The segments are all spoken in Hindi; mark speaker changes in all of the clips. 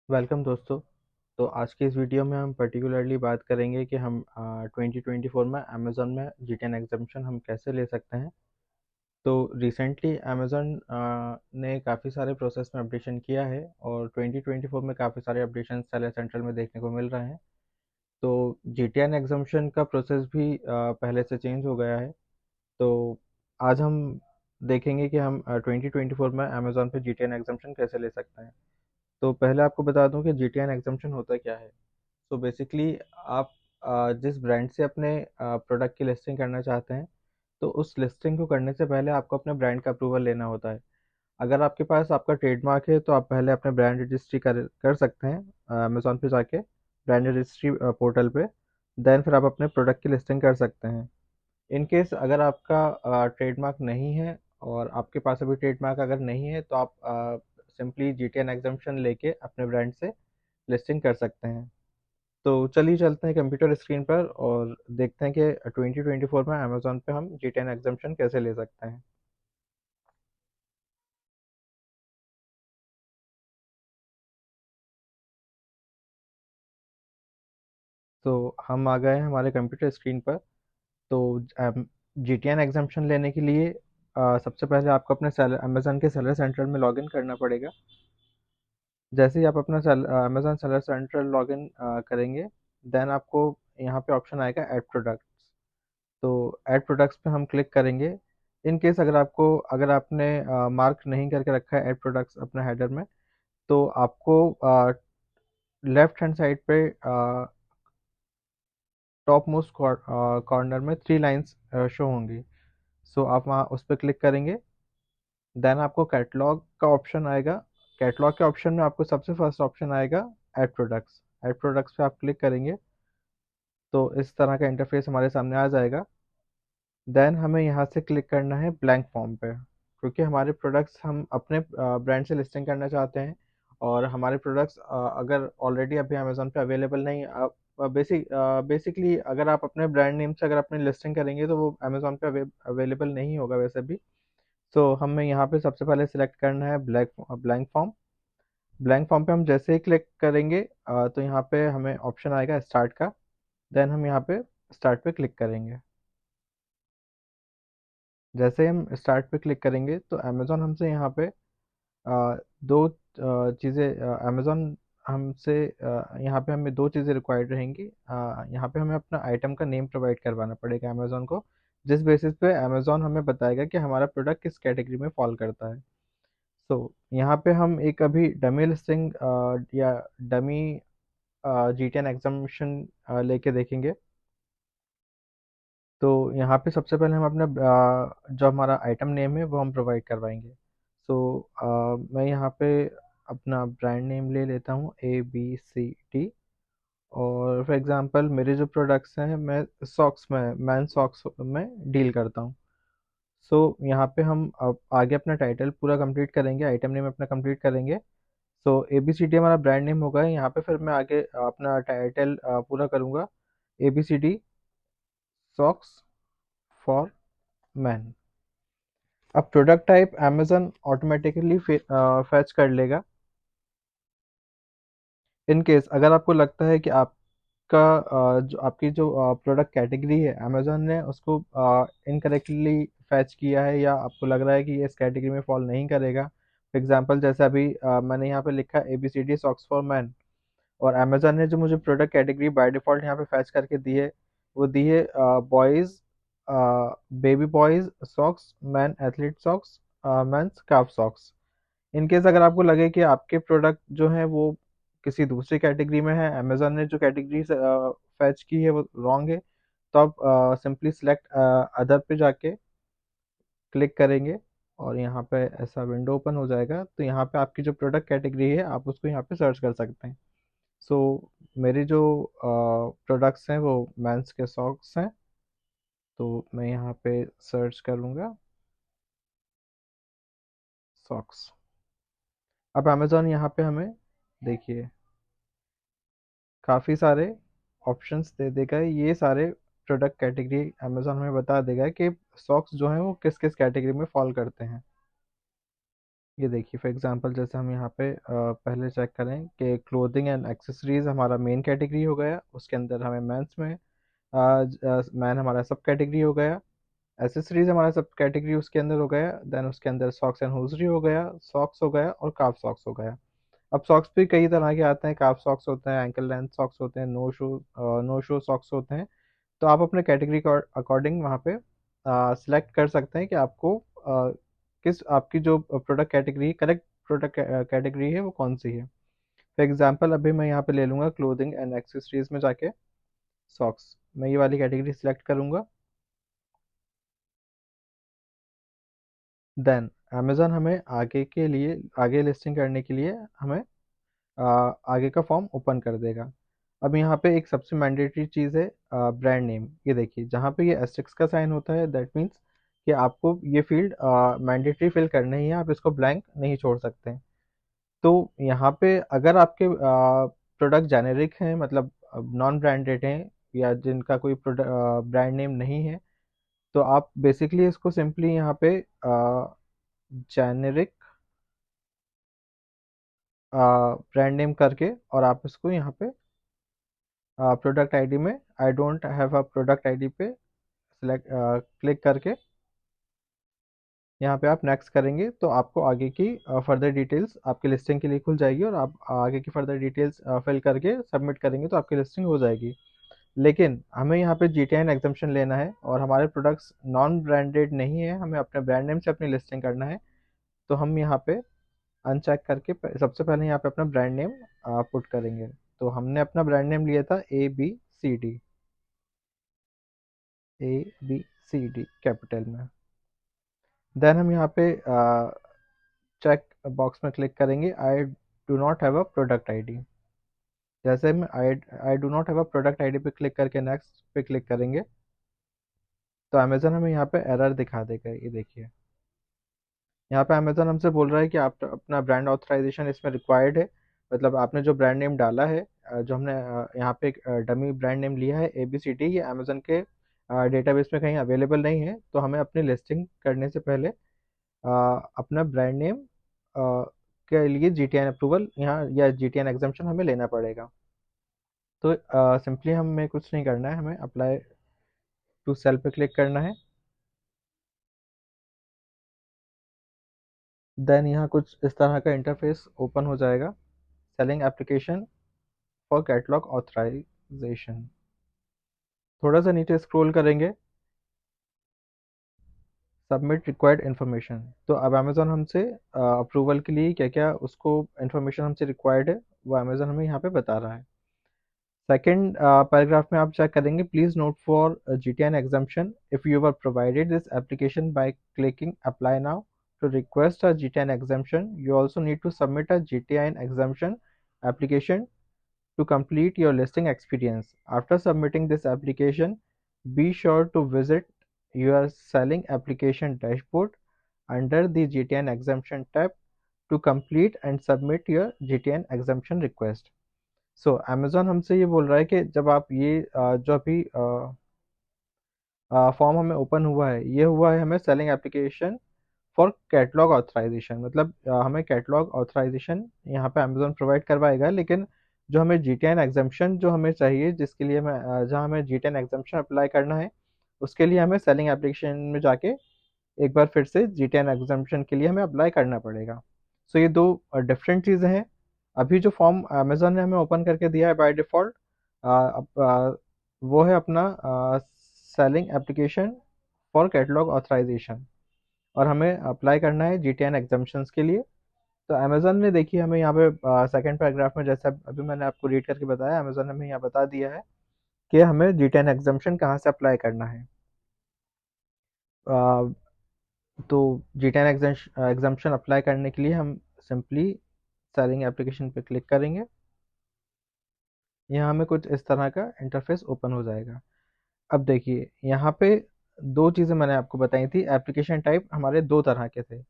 Speaker 1: वेलकम दोस्तों। तो आज की इस वीडियो में हम पर्टिकुलरली बात करेंगे कि हम 2024 में अमेज़न में जीटीएन एग्जामेशन हम कैसे ले सकते हैं। तो रिसेंटली अमेज़न ने काफ़ी सारे प्रोसेस में अपडेशन किया है और 2024 में काफ़ी सारे अपडेशन सेलर सेंट्रल में देखने को मिल रहे हैं। तो जीटीएन एग्जामेशन का प्रोसेस भी पहले से चेंज हो गया है। तो आज हम देखेंगे कि हम 2024 में अमेज़न पे जीटीएन एग्जामेशन कैसे ले सकते हैं। तो पहले आपको बता दूं कि जीटीएन एग्जामेशन होता क्या है। तो बेसिकली आप जिस ब्रांड से अपने प्रोडक्ट की लिस्टिंग करना चाहते हैं, तो उस लिस्टिंग को करने से पहले आपको अपने ब्रांड का अप्रूवल लेना होता है। अगर आपके पास आपका ट्रेडमार्क है तो आप पहले अपने ब्रांड रजिस्ट्री कर सकते हैं अमेजोन पे जाके, ब्रांड रजिस्ट्री पोर्टल पे। देन फिर आप अपने प्रोडक्ट की लिस्टिंग कर सकते हैं। इन केस अगर आपका ट्रेडमार्क नहीं है और आपके पास अभी ट्रेडमार्क अगर नहीं है तो आप सिंपली जीटीएन एग्जामेशन लेके अपने ब्रांड से लिस्टिंग कर सकते हैं। तो चलिए चलते हैं कंप्यूटर स्क्रीन पर और देखते हैं कि 2024 में अमेजोन पे हम जी10 एग्जामेशन कैसे ले सकते हैं। तो हम आ गए हैं हमारे कंप्यूटर स्क्रीन पर। तो जी10 एग्जामेशन लेने के लिए सबसे पहले आपको अपने सेलर अमेजोन के सेलर सेंटर में लॉगिन करना पड़ेगा। जैसे ही आप अपना अमेजोन सेलर सेंटर लॉगिन करेंगे, देन आपको यहाँ पे ऑप्शन आएगा ऐड प्रोडक्ट्स। तो ऐड प्रोडक्ट्स पे हम क्लिक करेंगे। इन केस अगर आपने मार्क नहीं करके रखा है ऐड प्रोडक्ट्स अपने हेडर में, तो आपको लेफ्ट हैंड साइड पे टॉप मोस्ट कॉर्नर में 3 लाइंस शो होंगी। सो आप वहाँ उस पर क्लिक करेंगे। देन आपको कैटलॉग का ऑप्शन आएगा। कैटलॉग के ऑप्शन में आपको सबसे फर्स्ट ऑप्शन आएगा ऐड प्रोडक्ट्स। ऐड प्रोडक्ट्स पे आप क्लिक करेंगे तो इस तरह का इंटरफेस हमारे सामने आ जाएगा। देन हमें यहाँ से क्लिक करना है ब्लैंक फॉर्म पे, क्योंकि हमारे प्रोडक्ट्स हम अपने ब्रांड से लिस्टिंग करना चाहते हैं। और हमारे प्रोडक्ट्स अगर ऑलरेडी अभी अमेजोन पे अवेलेबल नहीं, बेसिकली अगर आप अपने ब्रांड नेम से अगर अपनी लिस्टिंग करेंगे तो वो अमेजोन पे अवेलेबल नहीं होगा वैसे भी। तो हमें यहाँ पे सबसे पहले सिलेक्ट करना है ब्लैंक फॉर्म। ब्लैंक फॉर्म पे हम जैसे ही क्लिक करेंगे तो यहाँ पे हमें ऑप्शन आएगा स्टार्ट का। देन हम यहाँ पे स्टार्ट पे क्लिक करेंगे। जैसे ही हम स्टार्ट पे क्लिक करेंगे तो अमेजोन हमसे यहाँ पे दो चीज़ें अमेजोन हमसे यहाँ पे हमें दो चीज़ें रिक्वायर्ड रहेंगी। यहाँ पे हमें अपना आइटम का नेम प्रोवाइड करवाना पड़ेगा अमेजोन को, जिस बेसिस पे अमेजोन हमें बताएगा कि हमारा प्रोडक्ट किस कैटेगरी में फॉल करता है। सो यहाँ पे हम एक अभी डमी लिस्टिंग या डमी जी10 एग्जामिशन लेके देखेंगे। तो यहाँ पे सबसे पहले हम अपना जो हमारा आइटम नेम है वो हम प्रोवाइड करवाएंगे। सो मैं यहाँ पे अपना ब्रांड नेम ले लेता हूँ ABCD। और फॉर एग्जांपल मेरे जो प्रोडक्ट्स हैं, मैं सॉक्स में मैन सॉक्स में डील करता हूँ। सो यहाँ पे हम अब आगे अपना टाइटल पूरा कंप्लीट करेंगे, आइटम नेम अपना कंप्लीट करेंगे। सो ABCD हमारा ब्रांड नेम होगा। यहाँ पे फिर मैं आगे अपना टाइटल पूरा करूँगा, ABCD सॉक्स फॉर मैन। अब product type Amazon automatically fetch कर लेगा। इन केस अगर आपको लगता है कि आपका जो आपकी जो प्रोडक्ट कैटेगरी है अमेजन ने उसको इनकरेक्टली फैच किया है, या आपको लग रहा है कि ये इस कैटेगरी में फॉल नहीं करेगा। फॉर एग्जांपल जैसे अभी मैंने यहाँ पे लिखा ABCD सॉक्स फॉर मैन, और अमेजन ने जो मुझे प्रोडक्ट कैटेगरी बाय डिफॉल्ट यहाँ पे फैच करके दी है, वो दी है boys baby boys socks, man athlete socks, men's calf socks. In case अगर आपको लगे कि आपके प्रोडक्ट जो है वो किसी दूसरी कैटेगरी में है, अमेजन ने जो कैटेगरी फैच की है वो रॉन्ग है, तो आप सिंपली सिलेक्ट अदर पे जाके क्लिक करेंगे और यहाँ पे ऐसा विंडो ओपन हो जाएगा। तो यहाँ पे आपकी जो प्रोडक्ट कैटेगरी है आप उसको यहाँ पे सर्च कर सकते हैं। सो मेरे जो प्रोडक्ट्स हैं वो मेंस के सॉक्स हैं। तो मैं यहाँ पे सर्च करूँगा सॉक्स। अब अमेजोन यहाँ पे हमें देखिए काफ़ी सारे ऑप्शंस दे देगा। ये सारे प्रोडक्ट कैटेगरी अमेजोन हमें बता देगा कि सॉक्स जो हैं वो किस किस कैटेगरी में फॉल करते हैं। ये देखिए फॉर एग्जांपल जैसे हम यहाँ पे पहले चेक करें कि क्लोथिंग एंड एक्सेसरीज हमारा मेन कैटेगरी हो गया, उसके अंदर हमें मेंस में मैन हमारा सब कैटेगरी हो गया, एसेसरीज हमारा सब कैटेगरी उसके अंदर हो गया, देन उसके अंदर सॉक्स एंड होजरी हो गया, सॉक्स हो गया और काफ सॉक्स हो गया। अब सॉक्स भी कई तरह के आते हैं, काफ सॉक्स होते हैं, एंकल लेंथ सॉक्स होते हैं, नो शू सॉक्स होते हैं। तो आप अपने कैटेगरी के अकॉर्डिंग वहाँ पे सिलेक्ट कर सकते हैं कि आपको किस आपकी जो product category correct product category है वो कौन सी है। फॉर एग्जांपल अभी मैं यहाँ पे ले लूँगा क्लोथिंग एंड एक्सेसरीज में जाके सॉक्स, मैं ये वाली कैटेगरी सिलेक्ट करूँगा। देन अमेज़न हमें आगे के लिए आगे लिस्टिंग करने के लिए हमें आगे का फॉर्म ओपन कर देगा। अब यहाँ पे एक सबसे मैंडेटरी चीज़ है ब्रांड नेम। ये देखिए जहाँ पे ये एस्टेरिस्क का साइन होता है दैट मीन्स कि आपको ये फील्ड मैंडेटरी फिल करना ही है, आप इसको ब्लैंक नहीं छोड़ सकते हैं। तो यहाँ पे अगर आपके प्रोडक्ट जेनेरिक हैं, मतलब नॉन ब्रांडेड हैं या जिनका कोई प्रोडक्ट ब्रांड नेम नहीं है, तो आप बेसिकली इसको सिंपली यहाँ पे जेनेरिक ब्रांड नेम करके और आप इसको यहाँ पे प्रोडक्ट आईडी में I don't have a product ID पे सिलेक्ट क्लिक करके यहाँ पे आप नेक्स्ट करेंगे तो आपको आगे की फर्दर डिटेल्स आपकी लिस्टिंग के लिए खुल जाएगी और आप आगे की फर्दर डिटेल्स फिल करके सबमिट करेंगे तो आपकी लिस्टिंग हो जाएगी। लेकिन हमें यहाँ पे GTN एग्जाम्पशन लेना है और हमारे प्रोडक्ट्स नॉन ब्रांडेड नहीं है, हमें अपने ब्रांड नेम से अपनी लिस्टिंग करना है। तो हम यहाँ पे अनचेक करके सबसे पहले यहाँ पे अपना ब्रांड नेम पुट करेंगे। तो हमने अपना ब्रांड नेम लिया था ABCD, ABCD कैपिटल में। देन हम यहाँ पे चेक बॉक्स में क्लिक करेंगे I do not have a product ID. जैसे हम I do not have a product ID पे क्लिक करके नेक्स्ट पे क्लिक करेंगे तो अमेजन हमें यहाँ पे एरर दिखा देगा। ये देखिए यहाँ पे अमेजन हमसे बोल रहा है कि आप अपना ब्रांड ऑथराइजेशन इसमें रिक्वायर्ड है, मतलब आपने जो ब्रांड नेम डाला है जो हमने यहाँ पे एक डमी ब्रांड नेम लिया है ABCD, ये अमेजन के डेटाबेस में कहीं अवेलेबल नहीं है। तो हमें अपनी लिस्टिंग करने से पहले अपना ब्रांड नेम के लिए GTN अप्रूवल यहाँ या GTN एग्जाम्पशन हमें लेना पड़ेगा। तो सिंपली हमें कुछ नहीं करना है, हमें अप्लाई टू सेल पे क्लिक करना है। देन यहाँ कुछ इस तरह का इंटरफेस ओपन हो जाएगा, selling application for catalogue authorisation. थोड़ा सा नीचे स्क्रॉल करेंगे, सबमिट रिक्वायर्ड इन्फॉर्मेशन। तो अब अमेजोन हमसे अप्रूवल के लिए क्या क्या उसको इन्फॉर्मेशन हमसे रिक्वायर्ड है वो अमेजोन हमें यहाँ पे बता रहा है। सेकेंड पैराग्राफ में आप चेक करेंगे, please note for GTN exemption if you are provided this application by clicking apply now to request a GTN exemption, you also need to submit a GTN exemption application to complete your listing experience. After submitting this application, be sure to visit your selling application dashboard under the GTN exemption tab to complete and submit your GTN exemption request. So Amazon हमसे ये बोल रहा है कि जब आप ये जो अभी फॉर्म हमें ओपन हुआ है, ये हुआ है हमें selling application for catalogue authorisation, मतलब हमें कैटलॉग ऑथराइजेशन यहाँ पे अमेजोन प्रोवाइड करवाएगा। लेकिन जो हमें GTN एग्जाम्पशन जो हमें चाहिए, जिसके लिए हमें जहाँ हमें GTN एग्जाम्पशन अप्लाई करना है, उसके लिए हमें सेलिंग एप्लीकेशन में जाके एक बार फिर से GTN एग्जाम्पशन के लिए हमें अप्लाई करना पड़ेगा। सो ये दो डिफरेंट चीज़ें हैं। अभी जो फॉर्म अमेजोन ने हमें ओपन करके दिया है बाय डिफ़ॉल्ट, वो है अपना selling application for catalogue authorisation और हमें अप्लाई करना है GTN एग्जाम्पशंस के लिए। तो अमेजोन ने देखिए हमें यहाँ पे सेकंड पैराग्राफ में, जैसे अभी मैंने आपको रीड करके बताया, अमेजोन ने हमें यहाँ बता दिया है कि हमें GTN एग्जाम्पशन कहाँ से अप्लाई करना है। तो GTN एग्जाम्पशन अप्लाई करने के लिए हम सिंपली सेलिंग एप्लीकेशन पे क्लिक करेंगे। यहाँ हमें कुछ इस तरह का इंटरफेस ओपन हो जाएगा। अब देखिए यहाँ पे दो चीज़ें मैंने आपको बताई थी, एप्लीकेशन टाइप हमारे दो तरह के थे।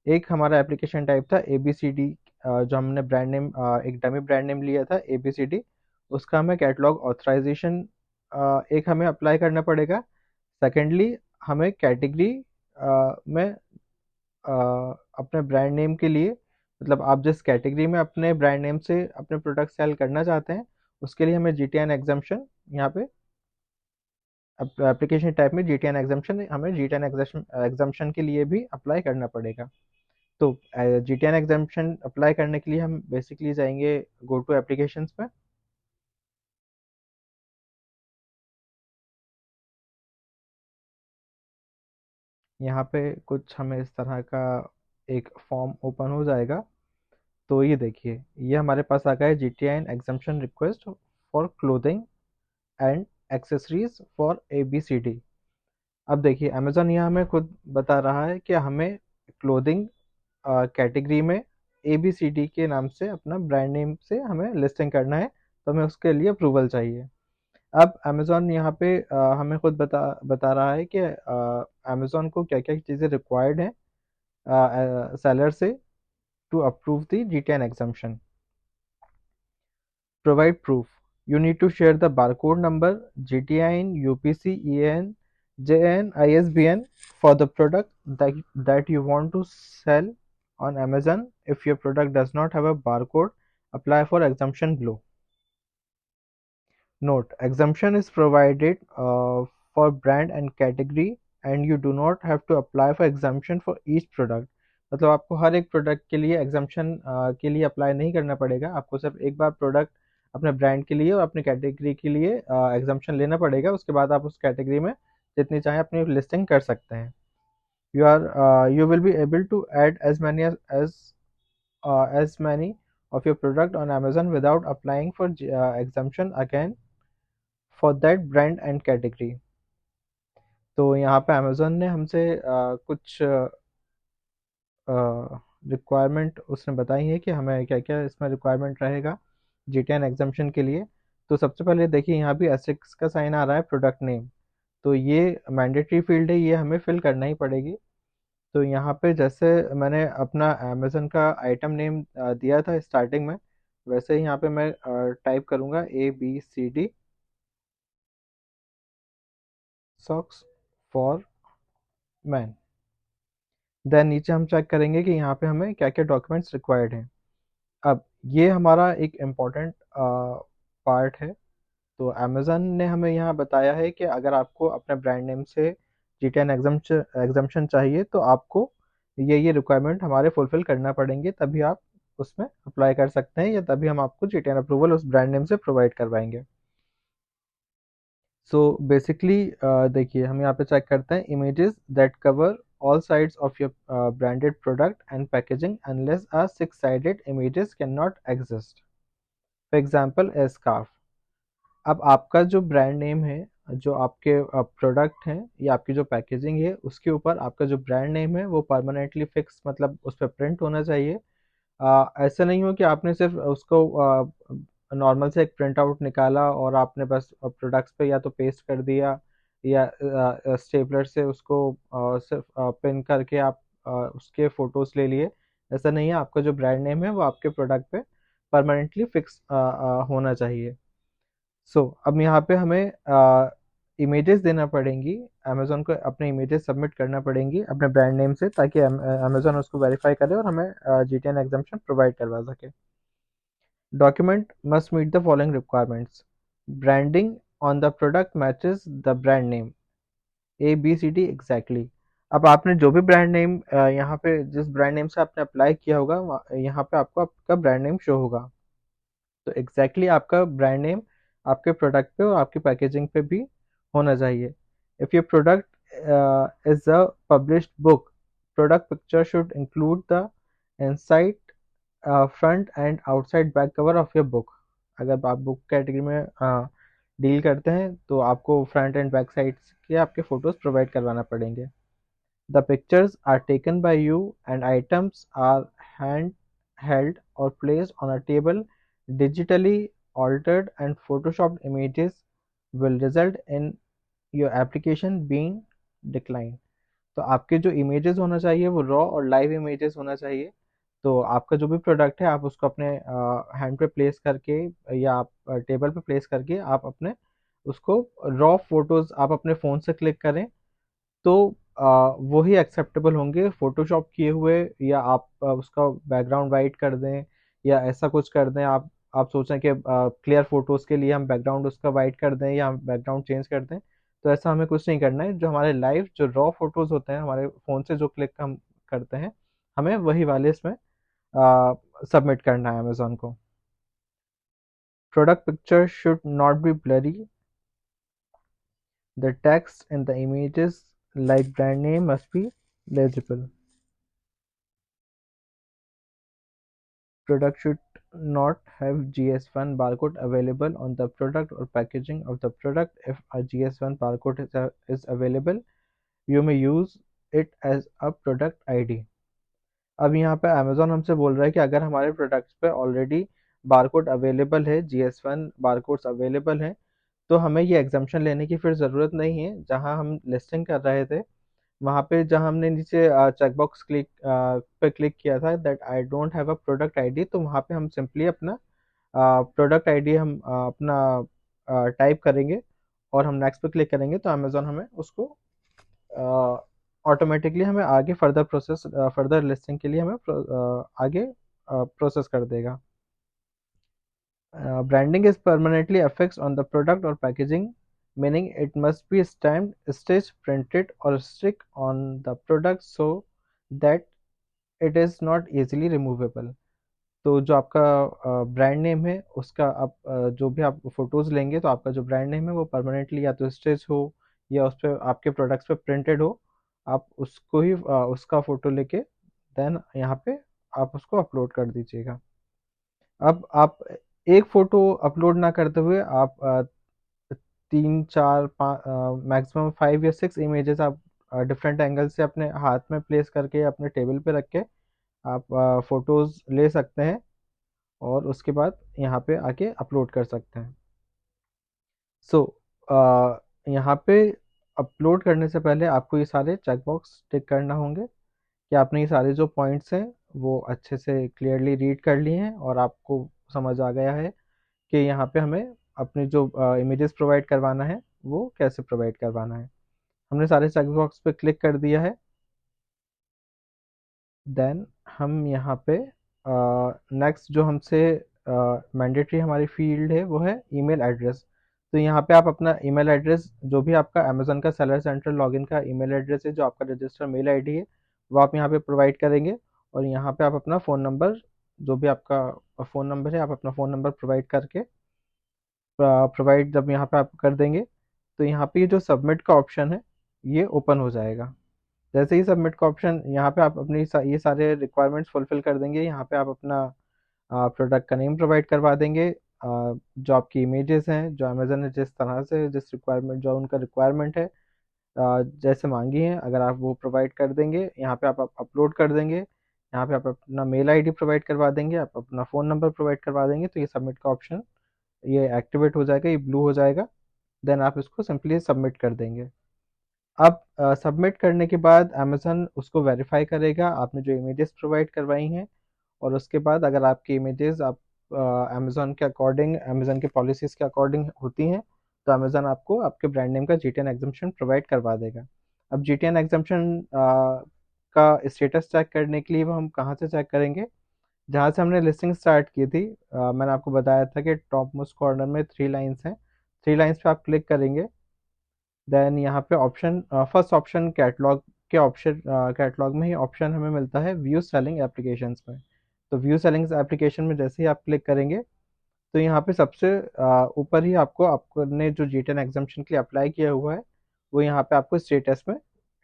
Speaker 1: एक हमारा एप्लीकेशन टाइप था ABCD, जो हमने ब्रांड नेम एक डमी ब्रांड नेम लिया था ABCD, उसका हमें कैटलॉग ऑथराइजेशन एक हमें अप्लाई करना पड़ेगा। सेकेंडली हमें कैटेगरी में अपने ब्रांड नेम के लिए, मतलब आप जिस कैटेगरी में अपने ब्रांड नेम से अपने प्रोडक्ट सेल करना चाहते हैं, उसके लिए हमें जीटीएन एग्जाम्पशन यहाँ पे एप्लीकेशन टाइप में जीटीएन एग्जाम्पशन हमें जीटीएन एग्जाम्पशन के लिए भी अप्लाई करना पड़ेगा। तो जीटीएन एग्जाम्पशन अप्लाई करने के लिए हम बेसिकली जाएंगे गो टू एप्लीकेशंस में। यहाँ पे कुछ हमें इस तरह का एक फॉर्म ओपन हो जाएगा। तो ये देखिए, ये हमारे पास आ गया है GTN exemption request for clothing and accessories for ABCD। अब देखिए, अमेजोन यहाँ हमें खुद बता रहा है कि हमें क्लोथिंग कैटेगरी में ABCD के नाम से अपना ब्रांड नेम से हमें लिस्टिंग करना है, तो हमें उसके लिए अप्रूवल चाहिए। अब अमेजोन यहाँ पे हमें खुद बता रहा है कि अमेजोन को क्या क्या चीज़ें रिक्वायर्ड हैं सेलर से to approve the GTN exemption. Provide proof. You need to share the barcode number, GTIN, UPC, EAN, JN, ISBN for the product that you want to sell on Amazon. If your product does not have a barcode, apply for exemption below. Note: exemption is provided for brand and category and you do not have to apply for exemption for each product. मतलब आपको हर एक प्रोडक्ट के लिए एग्जाम्पशन के लिए अप्लाई नहीं करना पड़ेगा, आपको सिर्फ एक बार प्रोडक्ट अपने ब्रांड के लिए और अपनी कैटेगरी के लिए एग्जाम्पशन लेना पड़ेगा। उसके बाद आप उस कैटेगरी में जितनी चाहें अपनी लिस्टिंग कर सकते हैं। You will be able to add as many of your product on Amazon without applying for exemption again for that brand and category. तो यहाँ पे अमेजोन ने हमसे कुछ रिक्वायरमेंट उसने बताई है कि हमें क्या क्या इसमें रिक्वायरमेंट रहेगा जीटीएन एग्जाम्पशन के लिए। तो सबसे पहले देखिए, यहाँ भी एस्टेरिस्क का साइन आ रहा है प्रोडक्ट नेम, तो ये मैंडेटरी फील्ड है, ये हमें फिल करना ही पड़ेगी। तो यहाँ पे जैसे मैंने अपना अमेजन का आइटम नेम दिया था स्टार्टिंग में, वैसे ही यहाँ पे मैं टाइप करूँगा ABCD socks for man. Then नीचे हम चेक करेंगे कि यहाँ पे हमें क्या क्या डॉक्यूमेंट्स रिक्वायर्ड हैं। अब ये हमारा एक इम्पॉर्टेंट पार्ट है। तो अमेजन ने हमें यहाँ बताया है कि अगर आपको अपने ब्रांड नेम से जीटीएन एग्जाम्पशन चाहिए तो आपको ये रिक्वायरमेंट हमारे फुलफिल करना पड़ेंगे, तभी आप उसमें अप्लाई कर सकते हैं या तभी हम आपको जीटीएन अप्रूवल उस ब्रांड नेम से प्रोवाइड करवाएंगे। सो बेसिकली देखिए, हम यहाँ पे चेक करते हैं images that cover all sides of your branded product and packaging unless a six-sided images cannot exist. For example, a scarf. अब आपका जो ब्रांड नेम है, जो आपके प्रोडक्ट हैं या आपकी जो पैकेजिंग है, उसके ऊपर आपका जो ब्रांड नेम है वो परमानेंटली फिक्स, मतलब उस पर प्रिंट होना चाहिए। ऐसा नहीं हो कि आपने सिर्फ उसको नॉर्मल से एक प्रिंट आउट निकाला और आपने बस प्रोडक्ट्स पे या तो पेस्ट कर दिया या स्टेपलर से उसको सिर्फ पिन करके आप उसके फोटोज ले लिए। ऐसा नहीं है, आपका जो ब्रांड नेम है वो आपके प्रोडक्ट पे परमानेंटली फिक्स होना चाहिए। अब यहाँ पे हमें इमेजेस देना पड़ेंगी, अमेजोन को अपने इमेजेस सबमिट करना पड़ेंगी अपने ब्रांड नेम से, ताकि अमेजोन उसको वेरीफाई करे और हमें जीटीएन एग्जाम्पशन प्रोवाइड करवा सके। Document must meet the following requirements. Branding on the product matches the brand name ABCD exactly. अब आपने जो भी ब्रांड नेम यहाँ पे जिस ब्रांड नेम से आपने अप्लाई किया होगा, यहाँ पे आपको आपका ब्रांड नेम शो होगा। तो एग्जैक्टली आपका ब्रांड नेम आपके प्रोडक्ट पे और आपकी पैकेजिंग पे भी होना चाहिए। If your product is a published book, product picture should include the inside front end outside back cover of your book. अगर आप बुक कैटेगरी में डील करते हैं तो आपको फ्रंट एंड बैक साइड के आपके फोटोज प्रोवाइड करवाना पड़ेंगे। The pictures are taken by you and items are hand held or placed on a table. Digitally altered and photoshopped images will result in your application being declined. तो आपके जो इमेजेस होना चाहिए वो रॉ और लाइव इमेजेस होना चाहिए। तो आपका जो भी प्रोडक्ट है आप उसको अपने हैंड पे प्लेस करके या आप टेबल पे प्लेस करके आप अपने उसको रॉ फोटोज आप अपने फ़ोन से क्लिक करें, तो वही एक्सेप्टेबल होंगे फोटोशॉप किए हुए, या आप उसका बैकग्राउंड वाइट कर दें या ऐसा कुछ कर दें। आप सोचें कि क्लियर फोटोज़ के लिए हम बैकग्राउंड उसका वाइट कर दें या हम बैकग्राउंड चेंज कर दें, तो ऐसा हमें कुछ नहीं करना है। जो हमारे लाइव जो रॉ फोटोज़ होते हैं हमारे फ़ोन से जो क्लिक हम करते हैं, हमें वही वाले इसमें सबमिट करना है अमेज़न को। Product picture should not be blurry. The text in the images, like brand name, must be legible. Product should not have GS1 barcode available on the product or packaging of the product. If a GS1 barcode is available, you may use it as a product ID. अब यहाँ पे Amazon हमसे बोल रहा है कि अगर हमारे प्रोडक्ट्स पे ऑलरेडी बारकोड अवेलेबल है, GS1 बारकोड्स अवेलेबल हैं, तो हमें ये एग्जाम्पशन लेने की फिर ज़रूरत नहीं है। जहाँ हम लिस्टिंग कर रहे थे वहाँ पे जहाँ हमने नीचे चेकबॉक्स पे क्लिक किया था that I don't have a product ID, तो वहाँ पे हम सिंपली अपना प्रोडक्ट आईडी हम अपना टाइप करेंगे और हम नेक्स्ट पे क्लिक करेंगे, तो अमेज़न हमें उसको ऑटोमेटिकली हमें आगे फर्दर लिस्टिंग के लिए हमें आगे प्रोसेस कर देगा। Branding is permanently affixed on the product or packaging, meaning it must be stamped, stitched, printed, or stick on the product so that it is not easily removable. तो जो आपका ब्रांड नेम है उसका आप जो भी आप फोटोज़ लेंगे तो आपका जो ब्रांड नेम है वो परमानेंटली या तो स्टिच हो या उस पर आपके प्रोडक्ट्स पे प्रिंटेड हो। आप उसको ही उसका फ़ोटो लेके देन यहाँ पे आप उसको अपलोड कर दीजिएगा। अब आप एक फ़ोटो अपलोड ना करते हुए आप 3, 4, मैक्सिमम 5 या 6 इमेजेस आप डिफरेंट एंगल से अपने हाथ में प्लेस करके अपने टेबल पे रख के आप फ़ोटोज़ ले सकते हैं और उसके बाद यहाँ पे आके अपलोड कर सकते हैं। सो यहाँ पे अपलोड करने से पहले आपको ये सारे चेकबॉक्स टिक करना होंगे कि आपने ये सारे जो पॉइंट्स हैं वो अच्छे से क्लियरली रीड कर लिए हैं और आपको समझ आ गया है कि यहाँ पे हमें अपने जो इमेजेस प्रोवाइड करवाना है वो कैसे प्रोवाइड करवाना है। हमने सारे चेकबॉक्स पे क्लिक कर दिया है। देन हम यहाँ पे नेक्स्ट जो हमसे मैंडेटरी हमारी फील्ड है वो है ईमेल एड्रेस। तो यहाँ पे आप अपना ईमेल एड्रेस जो भी आपका अमेज़न का सेलर सेंटर लॉगिन का ईमेल एड्रेस है, जो आपका रजिस्टर मेल आईडी है, वो आप यहाँ पे प्रोवाइड करेंगे और यहाँ पे आप अपना फ़ोन नंबर, जो भी आपका फ़ोन नंबर है, आप अपना फ़ोन नंबर प्रोवाइड करके प्रोवाइड जब यहाँ पे आप कर देंगे तो यहाँ पे ये जो सबमिट का ऑप्शन है ये ओपन हो जाएगा। जैसे ही सबमिट का ऑप्शन यहाँ पे आप अपनी ये सारे रिक्वायरमेंट्स फुलफिल कर देंगे, यहाँ पे आप अपना प्रोडक्ट का नेम प्रोवाइड करवा देंगे, जो आपकी इमेजेस हैं जो अमेज़न ने जिस तरह से जिस रिक्वायरमेंट जो उनका रिक्वायरमेंट है जैसे मांगी है, अगर आप वो प्रोवाइड कर देंगे यहाँ पे आप अपलोड कर देंगे, यहाँ पे आप अपना मेल आईडी प्रोवाइड करवा देंगे, आप अपना फ़ोन नंबर प्रोवाइड करवा देंगे, तो ये सबमिट का ऑप्शन ये एक्टिवेट हो जाएगा, ये ब्लू हो जाएगा। देन आप इसको सिंपली सबमिट कर देंगे। अब सबमिट करने के बाद अमेज़न उसको वेरीफाई करेगा आपने जो इमेजेस प्रोवाइड करवाई हैं, और उसके बाद अगर आपकी इमेजेस आप अमेज़न के अकॉर्डिंग, अमेज़न के पॉलिसीज़ के अकॉर्डिंग होती हैं, तो अमेज़न आपको आपके ब्रांड नेम का GTN एग्जम्पशन प्रोवाइड करवा देगा। अब GTN एग्जम्पशन का स्टेटस चेक करने के लिए वो हम कहाँ से चेक करेंगे? जहाँ से हमने लिस्टिंग स्टार्ट की थी, मैंने आपको बताया था कि टॉप मोस्ट कॉर्नर में 3 लाइन्स हैं। 3 लाइन्स पे आप क्लिक करेंगे। देन यहाँ पे ऑप्शन फर्स्ट ऑप्शन कैटलॉग के ऑप्शन, कैटलॉग में ही ऑप्शन हमें मिलता है व्यू सेलिंग एप्लीकेशंस में। तो व्यू सेलिंग एप्लीकेशन में जैसे ही आप क्लिक करेंगे तो यहाँ पे सबसे ऊपर ही आपको आपने जो GTN एग्जाम्पशन के लिए अप्लाई किया हुआ है वो यहाँ पे आपको स्टेटस में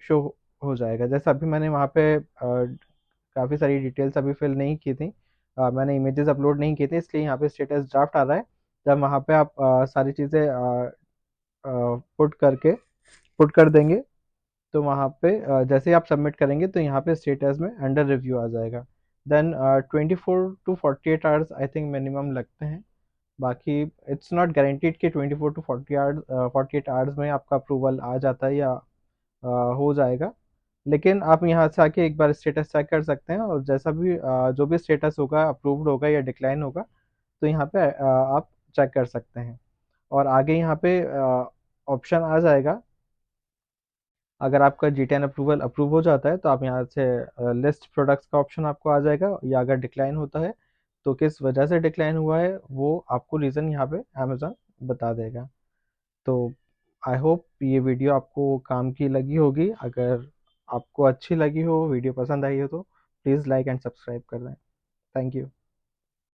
Speaker 1: शो हो जाएगा। जैसे अभी मैंने वहाँ पे काफ़ी सारी डिटेल्स अभी फिल नहीं की थी, मैंने इमेजेस अपलोड नहीं किए थे, इसलिए यहाँ पे स्टेटस ड्राफ्ट आ रहा है। जब वहाँ पे आप सारी चीज़ें पुट कर देंगे तो वहाँ पे जैसे ही आप सबमिट करेंगे तो यहाँ पे स्टेटस में अंडर रिव्यू आ जाएगा। Then 24 to 48 hours I think minimum लगते हैं। बाकी इट्स नॉट गारंटीड कि 24 to 48 आवर्स में आपका अप्रूवल आ जाता है या हो जाएगा, लेकिन आप यहाँ से आके एक बार स्टेटस चेक कर सकते हैं और जैसा भी जो भी स्टेटस होगा, अप्रूव्ड होगा या डिक्लाइन होगा, तो यहाँ पे आप चेक कर सकते हैं। और आगे यहाँ पे ऑप्शन आ जाएगा अगर आपका G10 अप्रूवल अप्रूव हो जाता है तो आप यहाँ से लिस्ट प्रोडक्ट्स का ऑप्शन आपको आ जाएगा, या अगर डिक्लाइन होता है तो किस वजह से डिक्लाइन हुआ है वो आपको रीज़न यहाँ पे अमेज़न बता देगा। तो आई होप ये वीडियो आपको काम की लगी होगी। अगर आपको अच्छी लगी हो, वीडियो पसंद आई हो, तो प्लीज़ लाइक एंड सब्सक्राइब कर दें। Thank you.